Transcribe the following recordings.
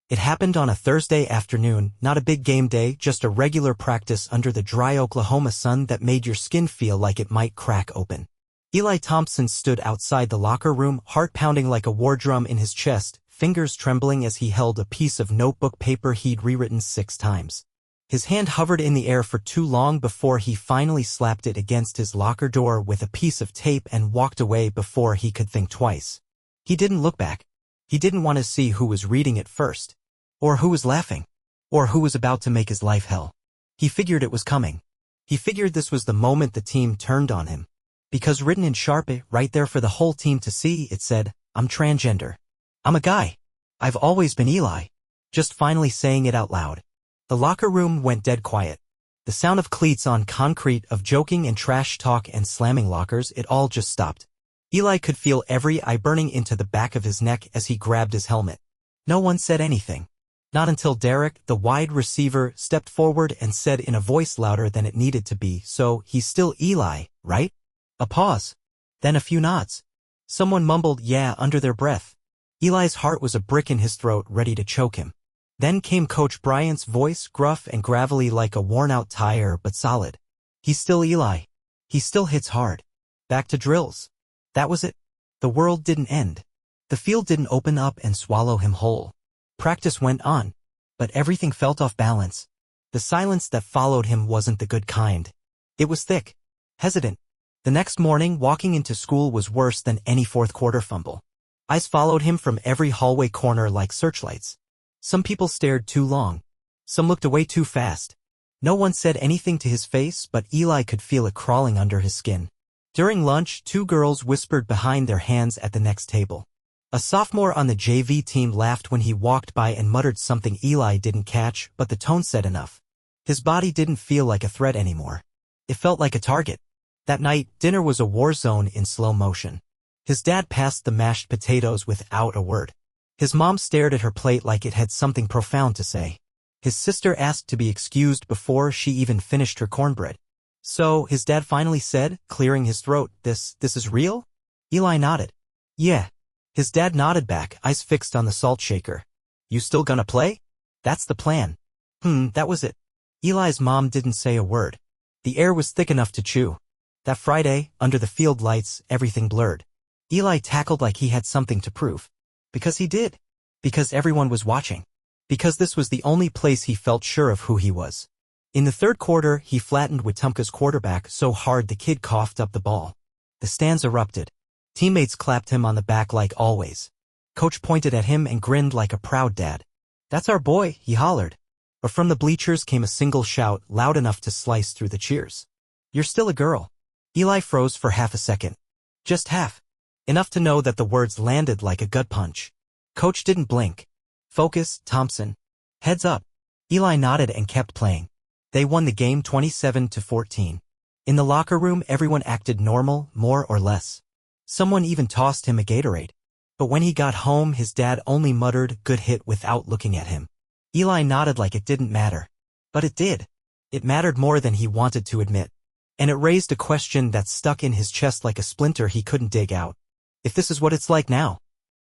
It happened on a Thursday afternoon, not a big game day, just a regular practice under the dry Oklahoma sun that made your skin feel like it might crack open. Eli Thompson stood outside the locker room, heart pounding like a war drum in his chest, fingers trembling as he held a piece of notebook paper he'd rewritten 6 times. His hand hovered in the air for too long before he finally slapped it against his locker door with a piece of tape and walked away before he could think twice. He didn't look back. He didn't want to see who was reading it first. Or who was laughing. Or who was about to make his life hell. He figured it was coming. He figured this was the moment the team turned on him. Because written in Sharpie, right there for the whole team to see, it said, "I'm transgender. I'm a guy. I've always been Eli." Just finally saying it out loud. The locker room went dead quiet. The sound of cleats on concrete, of joking and trash talk and slamming lockers, it all just stopped. Eli could feel every eye burning into the back of his neck as he grabbed his helmet. No one said anything. Not until Derek, the wide receiver, stepped forward and said in a voice louder than it needed to be, "So, he's still Eli, right?" A pause. Then a few nods. Someone mumbled "yeah" under their breath. Eli's heart was a brick in his throat, ready to choke him. Then came Coach Bryant's voice, gruff and gravelly like a worn-out tire, but solid. "He's still Eli. He still hits hard. Back to drills." That was it. The world didn't end. The field didn't open up and swallow him whole. Practice went on, but everything felt off balance. The silence that followed him wasn't the good kind. It was thick, hesitant. The next morning, walking into school was worse than any fourth-quarter fumble. Eyes followed him from every hallway corner like searchlights. Some people stared too long. Some looked away too fast. No one said anything to his face, but Eli could feel it crawling under his skin. During lunch, 2 girls whispered behind their hands at the next table. A sophomore on the JV team laughed when he walked by and muttered something Eli didn't catch, but the tone said enough. His body didn't feel like a threat anymore. It felt like a target. That night, dinner was a war zone in slow motion. His dad passed the mashed potatoes without a word. His mom stared at her plate like it had something profound to say. His sister asked to be excused before she even finished her cornbread. "So," his dad finally said, clearing his throat, this is real?" Eli nodded. "Yeah." His dad nodded back, eyes fixed on the salt shaker. "You still gonna play?" "That's the plan." That was it. Eli's mom didn't say a word. The air was thick enough to chew. That Friday, under the field lights, everything blurred. Eli tackled like he had something to prove. Because he did. Because everyone was watching. Because this was the only place he felt sure of who he was. In the third quarter, he flattened Wetumpka's quarterback so hard the kid coughed up the ball. The stands erupted. Teammates clapped him on the back like always. Coach pointed at him and grinned like a proud dad. "That's our boy," he hollered. But from the bleachers came a single shout, loud enough to slice through the cheers. "You're still a girl." Eli froze for half a second. Just half. Enough to know that the words landed like a gut punch. Coach didn't blink. "Focus, Thompson. Heads up." Eli nodded and kept playing. They won the game 27-14. In the locker room, everyone acted normal, more or less. Someone even tossed him a Gatorade. But when he got home, his dad only muttered, "Good hit," without looking at him. Eli nodded like it didn't matter. But it did. It mattered more than he wanted to admit. And it raised a question that stuck in his chest like a splinter he couldn't dig out. If this is what it's like now,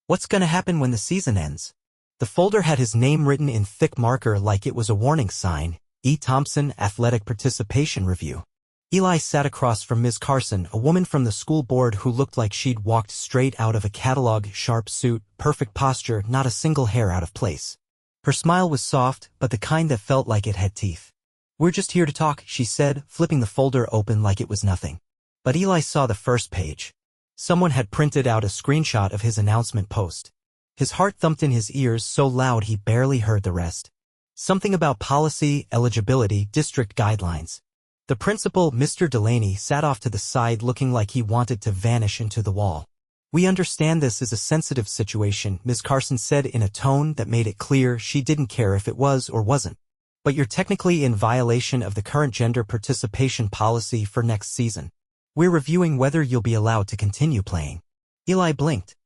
what's gonna happen when the season ends? The folder had his name written in thick marker like it was a warning sign. E. Thompson, Athletic Participation Review. Eli sat across from Ms. Carson, a woman from the school board who looked like she'd walked straight out of a catalog, sharp suit, perfect posture, not a single hair out of place. Her smile was soft, but the kind that felt like it had teeth. "We're just here to talk," she said, flipping the folder open like it was nothing. But Eli saw the first page. Someone had printed out a screenshot of his announcement post. His heart thumped in his ears so loud he barely heard the rest. Something about policy, eligibility, district guidelines. The principal, Mr. Delaney, sat off to the side looking like he wanted to vanish into the wall. "We understand this is a sensitive situation," Ms. Carson said in a tone that made it clear she didn't care if it was or wasn't. "But you're technically in violation of the current gender participation policy for next season. We're reviewing whether you'll be allowed to continue playing." Eli blinked.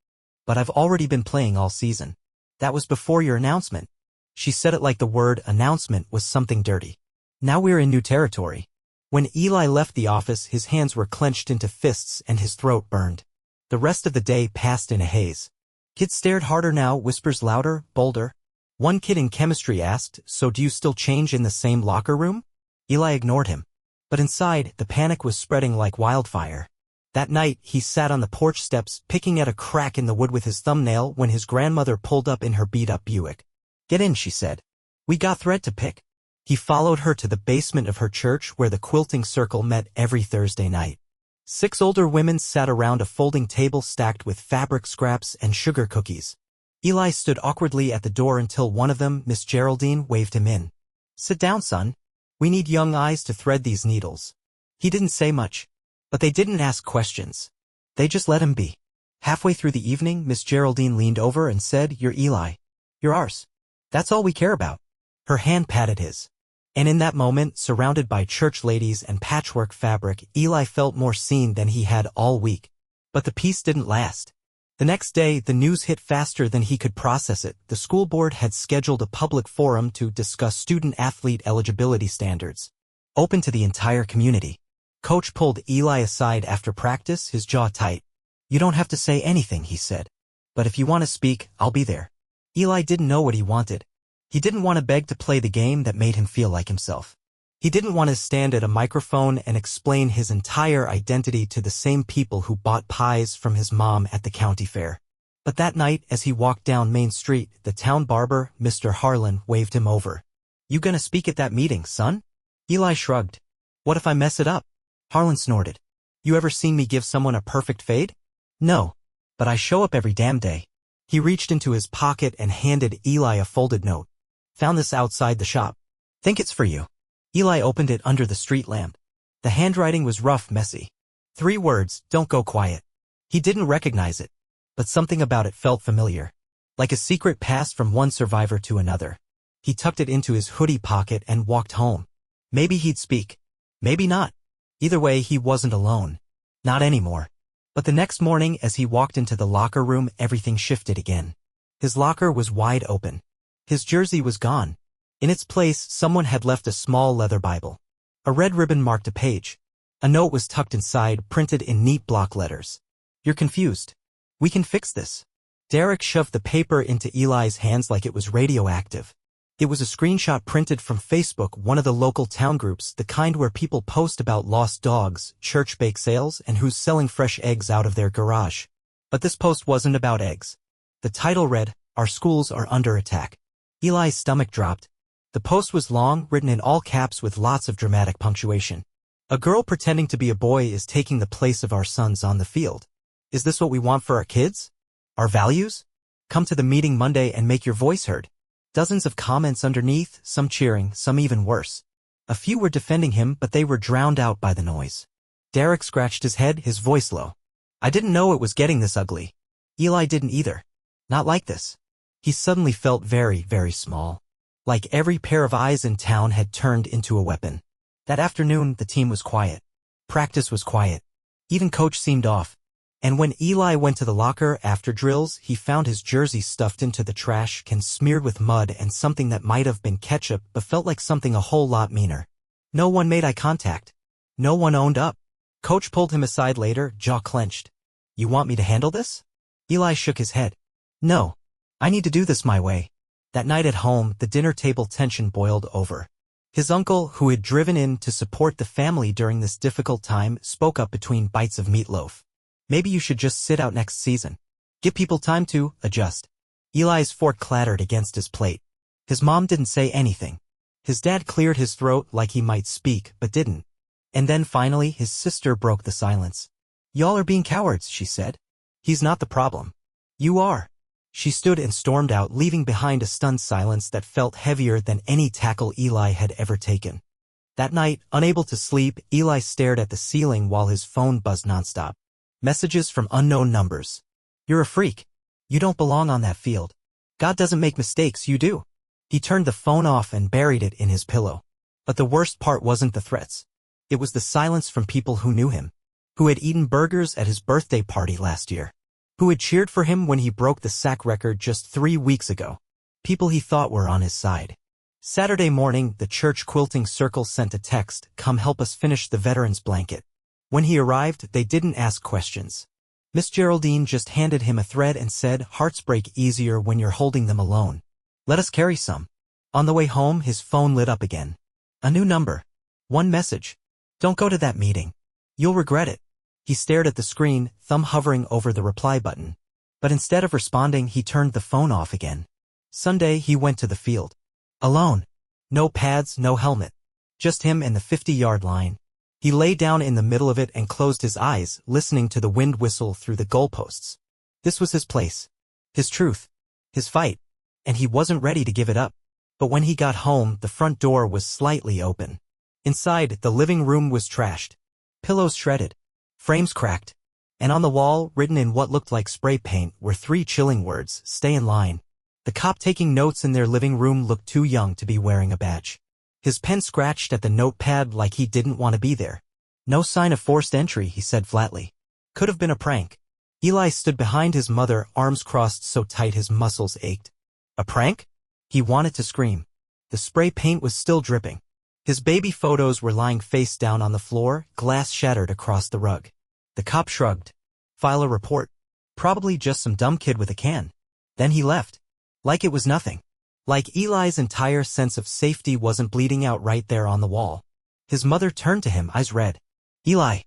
"But I've already been playing all season." "That was before your announcement." She said it like the word announcement was something dirty. Now we're in new territory. When Eli left the office, his hands were clenched into fists and his throat burned. The rest of the day passed in a haze. Kids stared harder now, whispers louder, bolder. One kid in chemistry asked, "So do you still change in the same locker room?" Eli ignored him. But inside, the panic was spreading like wildfire. That night, he sat on the porch steps, picking at a crack in the wood with his thumbnail when his grandmother pulled up in her beat-up Buick. "Get in," she said. "We got thread to pick." He followed her to the basement of her church where the quilting circle met every Thursday night. 6 older women sat around a folding table stacked with fabric scraps and sugar cookies. Eli stood awkwardly at the door until one of them, Miss Geraldine, waved him in. "Sit down, son. We need young eyes to thread these needles." He didn't say much, but they didn't ask questions. They just let him be. Halfway through the evening, Miss Geraldine leaned over and said, "You're Eli. You're ours. That's all we care about." Her hand patted his. And in that moment, surrounded by church ladies and patchwork fabric, Eli felt more seen than he had all week. But the peace didn't last. The next day, the news hit faster than he could process it. The school board had scheduled a public forum to discuss student-athlete eligibility standards, open to the entire community. Coach pulled Eli aside after practice, his jaw tight. "You don't have to say anything," he said. "But if you want to speak, I'll be there." Eli didn't know what he wanted. He didn't want to beg to play the game that made him feel like himself. He didn't want to stand at a microphone and explain his entire identity to the same people who bought pies from his mom at the county fair. But that night, as he walked down Main Street, the town barber, Mr. Harlan, waved him over. "You gonna speak at that meeting, son?" Eli shrugged. "What if I mess it up?" Harlan snorted. "You ever seen me give someone a perfect fade?" "No. But I show up every damn day." He reached into his pocket and handed Eli a folded note. "Found this outside the shop. Think it's for you." Eli opened it under the street lamp. The handwriting was rough, messy. 3 words, "Don't go quiet." He didn't recognize it, but something about it felt familiar. Like a secret passed from one survivor to another. He tucked it into his hoodie pocket and walked home. Maybe he'd speak. Maybe not. Either way, he wasn't alone. Not anymore. But the next morning, as he walked into the locker room, everything shifted again. His locker was wide open. His jersey was gone. In its place, someone had left a small leather Bible. A red ribbon marked a page. A note was tucked inside, printed in neat block letters. "You're confused. We can fix this." Derek shoved the paper into Eli's hands like it was radioactive. It was a screenshot printed from Facebook, one of the local town groups, the kind where people post about lost dogs, church bake sales, and who's selling fresh eggs out of their garage. But this post wasn't about eggs. The title read, "Our schools are under attack." Eli's stomach dropped. The post was long, written in all caps with lots of dramatic punctuation. "A girl pretending to be a boy is taking the place of our sons on the field. Is this what we want for our kids? Our values? Come to the meeting Monday and make your voice heard." Dozens of comments underneath, some cheering, some even worse. A few were defending him, but they were drowned out by the noise. Derek scratched his head, his voice low. "I didn't know it was getting this ugly." Eli didn't either. Not like this. He suddenly felt very, very small. Like every pair of eyes in town had turned into a weapon. That afternoon, the team was quiet. Practice was quiet. Even coach seemed off. And when Eli went to the locker after drills, he found his jersey stuffed into the trash can, smeared with mud and something that might have been ketchup but felt like something a whole lot meaner. No one made eye contact. No one owned up. Coach pulled him aside later, jaw clenched. "You want me to handle this?" Eli shook his head. "No. I need to do this my way." That night at home, the dinner table tension boiled over. His uncle, who had driven in to support the family during this difficult time, spoke up between bites of meatloaf. "Maybe you should just sit out next season. Give people time to adjust." Eli's fork clattered against his plate. His mom didn't say anything. His dad cleared his throat like he might speak, but didn't. And then finally, his sister broke the silence. "Y'all are being cowards," she said. "He's not the problem. You are." She stood and stormed out, leaving behind a stunned silence that felt heavier than any tackle Eli had ever taken. That night, unable to sleep, Eli stared at the ceiling while his phone buzzed nonstop. Messages from unknown numbers. "You're a freak. You don't belong on that field. God doesn't make mistakes, you do." He turned the phone off and buried it in his pillow. But the worst part wasn't the threats. It was the silence from people who knew him, who had eaten burgers at his birthday party last year, who had cheered for him when he broke the sack record just 3 weeks ago. People he thought were on his side. Saturday morning, the church quilting circle sent a text, "Come help us finish the veterans blanket." When he arrived, they didn't ask questions. Miss Geraldine just handed him a thread and said, "Hearts break easier when you're holding them alone." Let us carry some. On the way home, his phone lit up again. A new number. One message. Don't go to that meeting. You'll regret it. He stared at the screen, thumb hovering over the reply button. But instead of responding, he turned the phone off again. Sunday, he went to the field. Alone. No pads, no helmet. Just him and the 50-yard line. He lay down in the middle of it and closed his eyes, listening to the wind whistle through the goalposts. This was his place. His truth. His fight. And he wasn't ready to give it up. But when he got home, the front door was slightly open. Inside, the living room was trashed. Pillows shredded. Frames cracked. And on the wall, written in what looked like spray paint, were 3 chilling words: stay in line. The cop taking notes in their living room looked too young to be wearing a badge. His pen scratched at the notepad like he didn't want to be there. No sign of forced entry, he said flatly. Could have been a prank. Eli stood behind his mother, arms crossed so tight his muscles ached. A prank? He wanted to scream. The spray paint was still dripping. His baby photos were lying face down on the floor, glass shattered across the rug. The cop shrugged. File a report. Probably just some dumb kid with a can. Then he left. Like it was nothing. Like Eli's entire sense of safety wasn't bleeding out right there on the wall. His mother turned to him, eyes red. Eli,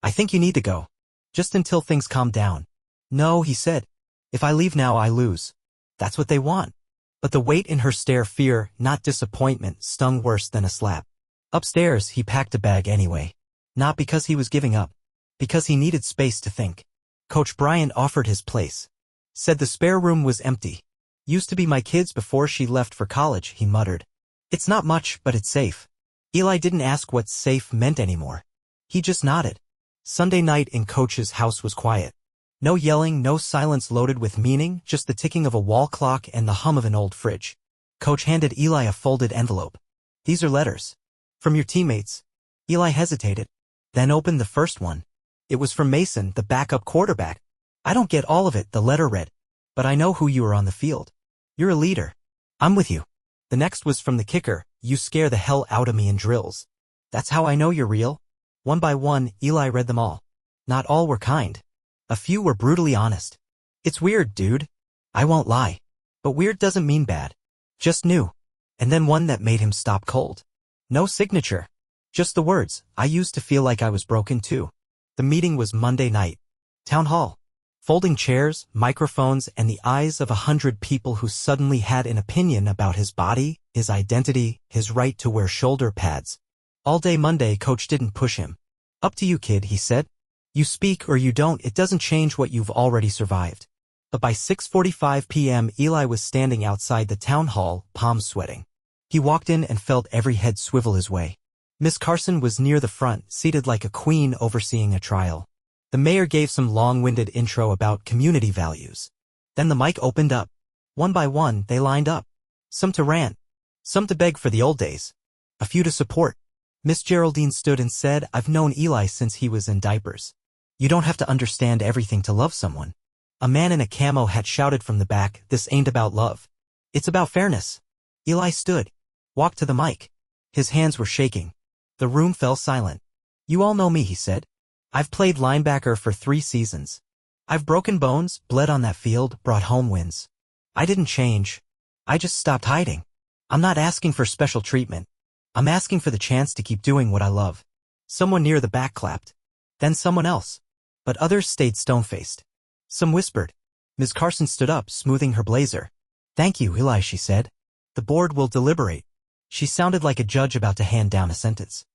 I think you need to go. Just until things calm down. No, he said. If I leave now, I lose. That's what they want. But the weight in her stare, fear, not disappointment, stung worse than a slap. Upstairs, he packed a bag anyway. Not because he was giving up. Because he needed space to think. Coach Bryant offered his place. Said the spare room was empty. Used to be my kid's before she left for college, he muttered. It's not much, but it's safe. Eli didn't ask what safe meant anymore. He just nodded. Sunday night in Coach's house was quiet. No yelling, no silence loaded with meaning, just the ticking of a wall clock and the hum of an old fridge. Coach handed Eli a folded envelope. These are letters. From your teammates. Eli hesitated. Then opened the first one. It was from Mason, the backup quarterback. I don't get all of it, the letter read. But I know who you are on the field. You're a leader. I'm with you. The next was from the kicker. You scare the hell out of me in drills. That's how I know you're real. One by one, Eli read them all. Not all were kind. A few were brutally honest. It's weird, dude. I won't lie. But weird doesn't mean bad. Just new. And then one that made him stop cold. No signature. Just the words. I used to feel like I was broken too. The meeting was Monday night. Town hall. Folding chairs, microphones, and the eyes of 100 people who suddenly had an opinion about his body, his identity, his right to wear shoulder pads. All day Monday, Coach didn't push him. Up to you, kid, he said. You speak or you don't, it doesn't change what you've already survived. But by 6:45 p.m., Eli was standing outside the town hall, palms sweating. He walked in and felt every head swivel his way. Miss Carson was near the front, seated like a queen overseeing a trial. The mayor gave some long-winded intro about community values. Then the mic opened up. One by one, they lined up. Some to rant. Some to beg for the old days. A few to support. Miss Geraldine stood and said, I've known Eli since he was in diapers. You don't have to understand everything to love someone. A man in a camo hat shouted from the back, this ain't about love. It's about fairness. Eli stood. Walked to the mic. His hands were shaking. The room fell silent. You all know me, he said. I've played linebacker for 3 seasons. I've broken bones, bled on that field, brought home wins. I didn't change. I just stopped hiding. I'm not asking for special treatment. I'm asking for the chance to keep doing what I love. Someone near the back clapped. Then someone else. But others stayed stone-faced. Some whispered. Ms. Carson stood up, smoothing her blazer. Thank you, Eli, she said. The board will deliberate. She sounded like a judge about to hand down a sentence.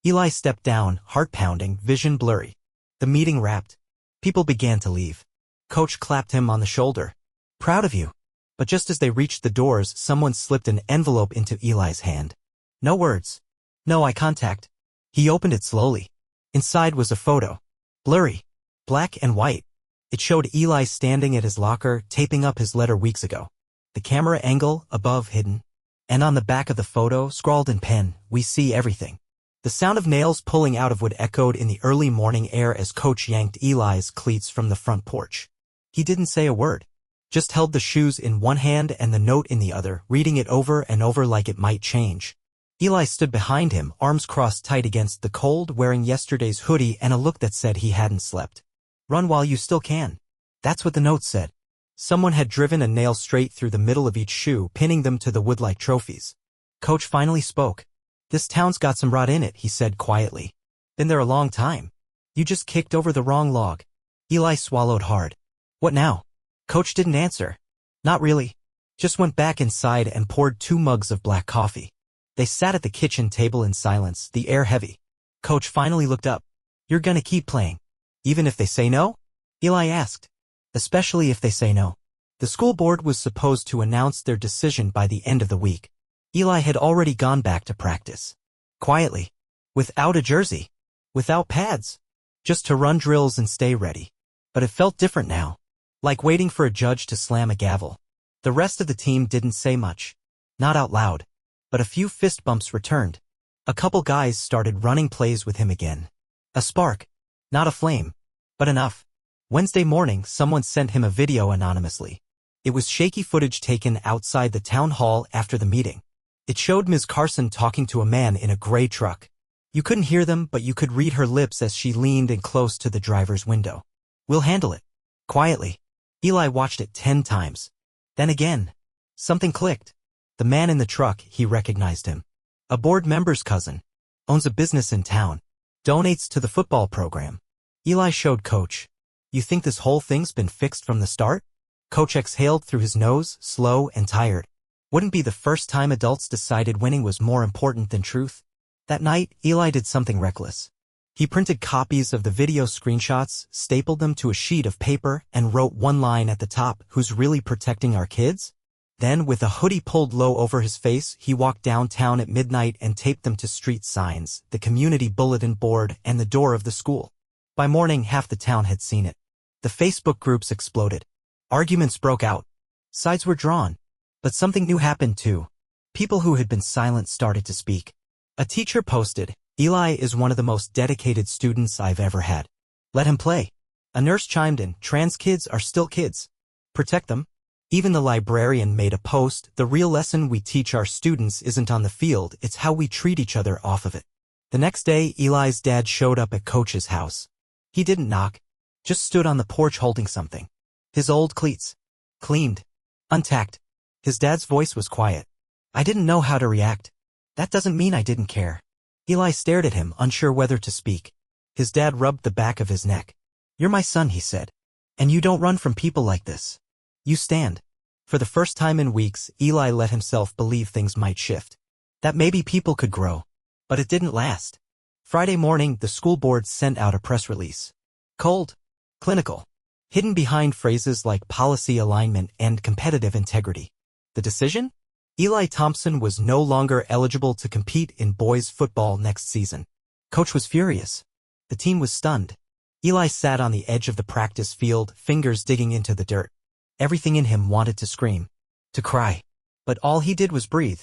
Eli stepped down, heart pounding, vision blurry. The meeting wrapped. People began to leave. Coach clapped him on the shoulder. Proud of you. But just as they reached the doors, someone slipped an envelope into Eli's hand. No words. No eye contact. He opened it slowly. Inside was a photo. Blurry. Black and white. It showed Eli standing at his locker, taping up his letter weeks ago. The camera angle, above, hidden. And on the back of the photo, scrawled in pen, we see everything. The sound of nails pulling out of wood echoed in the early morning air as Coach yanked Eli's cleats from the front porch. He didn't say a word. Just held the shoes in one hand and the note in the other, reading it over and over like it might change. Eli stood behind him, arms crossed tight against the cold, wearing yesterday's hoodie and a look that said he hadn't slept. Run while you still can. That's what the note said. Someone had driven a nail straight through the middle of each shoe, pinning them to the wood like trophies. Coach finally spoke. "This town's got some rot in it," he said quietly. "Been there a long time. You just kicked over the wrong log." Eli swallowed hard. "What now?" Coach didn't answer. "Not really." Just went back inside and poured 2 mugs of black coffee. They sat at the kitchen table in silence, the air heavy. Coach finally looked up. "You're gonna keep playing, even if they say no?" Eli asked. "Especially if they say no." The school board was supposed to announce their decision by the end of the week. Eli had already gone back to practice. Quietly. Without a jersey. Without pads. Just to run drills and stay ready. But it felt different now. Like waiting for a judge to slam a gavel. The rest of the team didn't say much. Not out loud. But a few fist bumps returned. A couple guys started running plays with him again. A spark. Not a flame. But enough. Wednesday morning, someone sent him a video anonymously. It was shaky footage taken outside the town hall after the meeting. It showed Ms. Carson talking to a man in a gray truck. You couldn't hear them, but you could read her lips as she leaned in close to the driver's window. "We'll handle it." Quietly. Eli watched it 10 times. Then again. Something clicked. The man in the truck, he recognized him. A board member's cousin. Owns a business in town. Donates to the football program. Eli showed Coach. "You think this whole thing's been fixed from the start?" Coach exhaled through his nose, slow and tired. Wouldn't be the first time adults decided winning was more important than truth. That night, Eli did something reckless. He printed copies of the video screenshots, stapled them to a sheet of paper, and wrote one line at the top, "Who's really protecting our kids?" Then, with a hoodie pulled low over his face, he walked downtown at midnight and taped them to street signs, the community bulletin board, and the door of the school. By morning, half the town had seen it. The Facebook groups exploded. Arguments broke out. Sides were drawn. But something new happened too. People who had been silent started to speak. A teacher posted, "Eli is one of the most dedicated students I've ever had. Let him play." A nurse chimed in, "Trans kids are still kids. Protect them." Even the librarian made a post, "The real lesson we teach our students isn't on the field, it's how we treat each other off of it." The next day, Eli's dad showed up at Coach's house. He didn't knock. Just stood on the porch holding something. His old cleats. Cleaned. Untacked. His dad's voice was quiet. "I didn't know how to react. That doesn't mean I didn't care." Eli stared at him, unsure whether to speak. His dad rubbed the back of his neck. "You're my son," he said. "And you don't run from people like this. You stand." For the first time in weeks, Eli let himself believe things might shift. That maybe people could grow. But it didn't last. Friday morning, the school board sent out a press release. Cold. Clinical. Hidden behind phrases like policy alignment and competitive integrity. The decision? Eli Thompson was no longer eligible to compete in boys football next season. Coach was furious. The team was stunned. Eli sat on the edge of the practice field, fingers digging into the dirt. Everything in him wanted to scream, to cry. But all he did was breathe.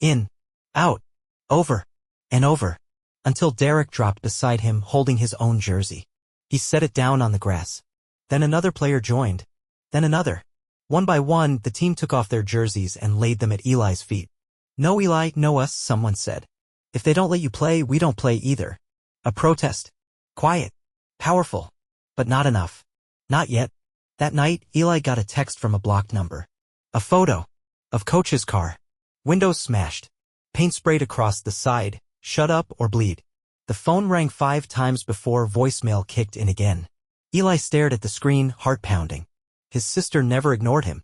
In, out, over, and over, until Derek dropped beside him holding his own jersey. He set it down on the grass. Then another player joined. Then another. One by one, the team took off their jerseys and laid them at Eli's feet. "No, Eli, no us," someone said. "If they don't let you play, we don't play either." A protest. Quiet. Powerful. But not enough. Not yet. That night, Eli got a text from a blocked number. A photo. Of Coach's car. Windows smashed. Paint sprayed across the side. Shut up or bleed. The phone rang 5 times before voicemail kicked in again. Eli stared at the screen, heart pounding. His sister never ignored him.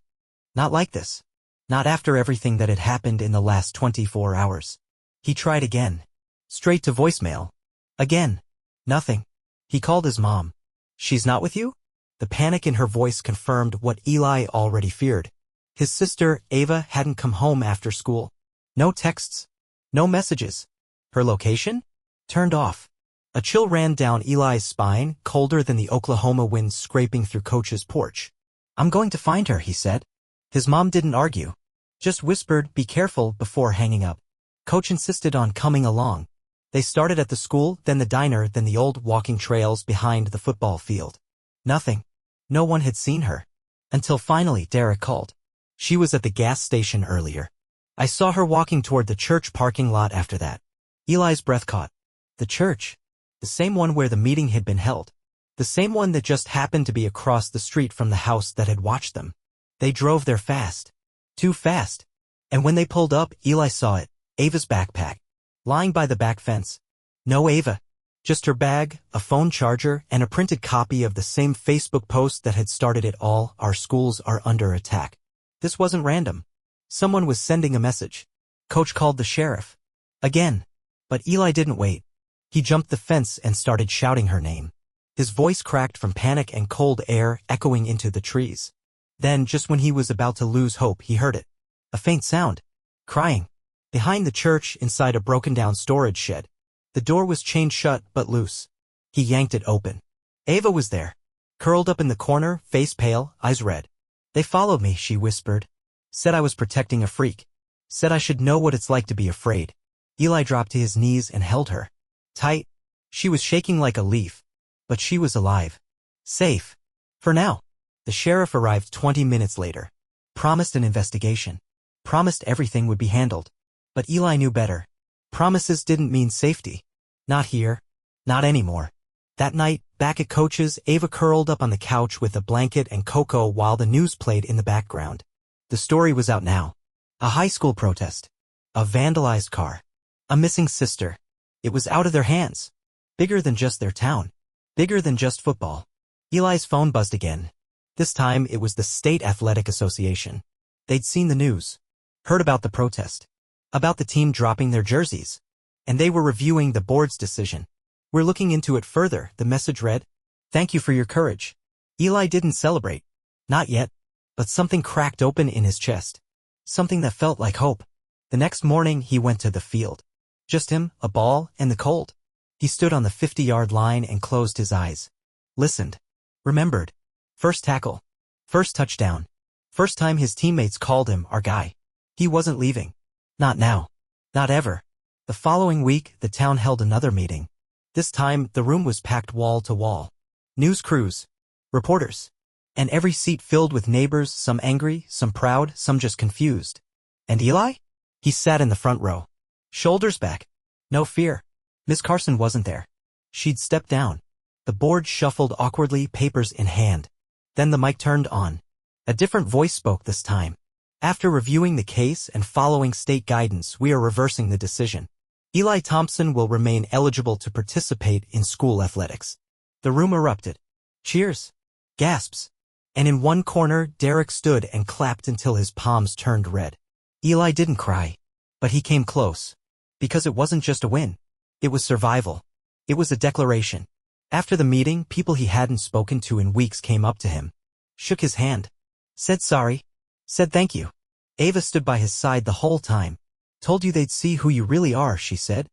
Not like this. Not after everything that had happened in the last 24 hours. He tried again. Straight to voicemail. Again. Nothing. He called his mom. "She's not with you?" The panic in her voice confirmed what Eli already feared. His sister, Ava, hadn't come home after school. No texts. No messages. Her location? Turned off. A chill ran down Eli's spine, colder than the Oklahoma wind scraping through Coach's porch. "I'm going to find her," he said. His mom didn't argue. Just whispered, "Be careful," before hanging up. Coach insisted on coming along. They started at the school, then the diner, then the old walking trails behind the football field. Nothing. No one had seen her. Until finally Derek called. "She was at the gas station earlier. I saw her walking toward the church parking lot after that." Eli's breath caught. The church. The same one where the meeting had been held. The same one that just happened to be across the street from the house that had watched them. They drove there fast. Too fast. And when they pulled up, Eli saw it. Ava's backpack. Lying by the back fence. No Ava. Just her bag, a phone charger, and a printed copy of the same Facebook post that had started it all. Our schools are under attack. This wasn't random. Someone was sending a message. Coach called the sheriff. Again. But Eli didn't wait. He jumped the fence and started shouting her name. His voice cracked from panic and cold air echoing into the trees. Then, just when he was about to lose hope, he heard it. A faint sound. Crying. Behind the church, inside a broken-down storage shed. The door was chained shut but loose. He yanked it open. Ava was there. Curled up in the corner, face pale, eyes red. They followed me, she whispered. Said I was protecting a freak. Said I should know what it's like to be afraid. Eli dropped to his knees and held her. Tight. She was shaking like a leaf. But she was alive. Safe. For now. The sheriff arrived 20 minutes later. Promised an investigation. Promised everything would be handled. But Eli knew better. Promises didn't mean safety. Not here. Not anymore. That night, back at Coach's, Ava curled up on the couch with a blanket and cocoa while the news played in the background. The story was out now. A high school protest. A vandalized car. A missing sister. It was out of their hands. Bigger than just their town. Bigger than just football. Eli's phone buzzed again. This time it was the State Athletic Association. They'd seen the news. Heard about the protest. About the team dropping their jerseys. And they were reviewing the board's decision. We're looking into it further, the message read. Thank you for your courage. Eli didn't celebrate. Not yet. But something cracked open in his chest. Something that felt like hope. The next morning he went to the field. Just him, a ball, and the cold. He stood on the 50-yard line and closed his eyes. Listened. Remembered. First tackle. First touchdown. First time his teammates called him our guy. He wasn't leaving. Not now. Not ever. The following week, the town held another meeting. This time, the room was packed wall to wall. News crews. Reporters. And every seat filled with neighbors, some angry, some proud, some just confused. And Eli? He sat in the front row. Shoulders back. No fear. Miss Carson wasn't there. She'd stepped down. The board shuffled awkwardly, papers in hand. Then the mic turned on. A different voice spoke this time. After reviewing the case and following state guidance, we are reversing the decision. Eli Thompson will remain eligible to participate in school athletics. The room erupted. Cheers. Gasps. And in one corner, Derek stood and clapped until his palms turned red. Eli didn't cry. But he came close. Because it wasn't just a win. It was survival. It was a declaration. After the meeting, people he hadn't spoken to in weeks came up to him. Shook his hand. Said sorry. Said thank you. Ava stood by his side the whole time. Told you they'd see who you really are, she said.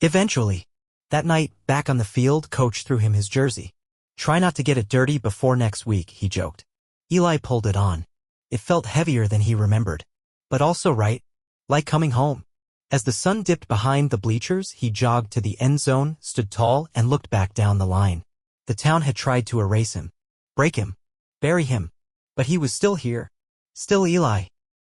Eventually. That night, back on the field, Coach threw him his jersey. Try not to get it dirty before next week, he joked. Eli pulled it on. It felt heavier than he remembered. But also right. Like coming home. As the sun dipped behind the bleachers, he jogged to the end zone, stood tall, and looked back down the line. The town had tried to erase him. Break him. Bury him. But he was still here. Still Eli.